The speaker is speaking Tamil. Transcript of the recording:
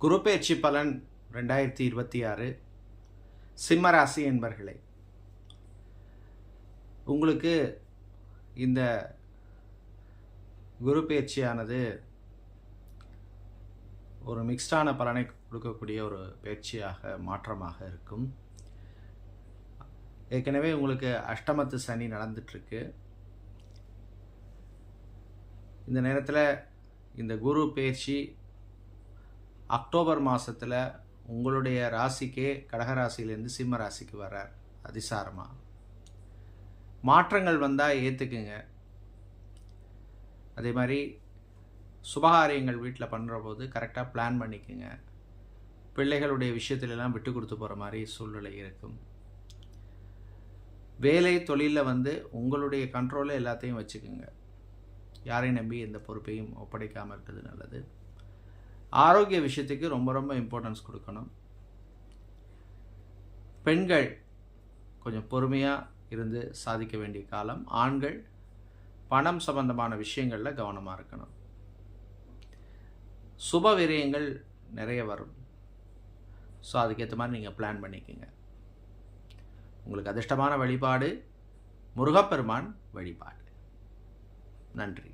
குரு பெயர்ச்சி பலன் 2026 சிம்மராசி என்பர்களே, உங்களுக்கு இந்த குரு பெயர்ச்சியானது ஒரு மிக்ஸ்டான பலனை கொடுக்கக்கூடிய ஒரு பயிற்சியாக மாற்றமாக இருக்கும். ஏற்கனவே உங்களுக்கு அஷ்டமத்து சனி நடந்துட்டுருக்கு. இந்த நேரத்தில் இந்த குரு பெயர்ச்சி அக்டோபர் மாதத்தில் உங்களுடைய ராசிக்கே கடகராசியிலேருந்து சிம்ம ராசிக்கு வர்றார் அதிசாரமாக. மாற்றங்கள் வந்தால் ஏற்றுக்குங்க. அதே மாதிரி சுபகாரியங்கள் வீட்டில் பண்ணுற போது கரெக்டாக பிளான் பண்ணிக்கோங்க. பிள்ளைகளுடைய விஷயத்துலலாம் விட்டு கொடுத்து போகிற மாதிரி சூழ்நிலை இருக்கும். வேலை தொழிலில் உங்களுடைய கண்ட்ரோலில் எல்லாத்தையும் வச்சுக்கோங்க. யாரையும் நம்பி எந்த பொறுப்பையும் ஒப்படைக்காமல் இருக்கிறது நல்லது. ஆரோக்கிய விஷயத்துக்கு ரொம்ப ரொம்ப இம்பார்ட்டன்ஸ் கொடுக்கணும். பெண்கள் கொஞ்சம் பொறுமையாக இருந்து சாதிக்க வேண்டிய காலம். ஆண்கள் பணம் சம்பந்தமான விஷயங்களில் கவனமாக இருக்கணும். சுப விரயங்கள் நிறைய வரும். ஸோ அதுக்கேற்ற மாதிரி நீங்கள் பிளான் பண்ணிக்கோங்க. உங்களுக்கு அதிர்ஷ்டமான வழிபாடு முருகப்பெருமான் வழிபாடு. நன்றி.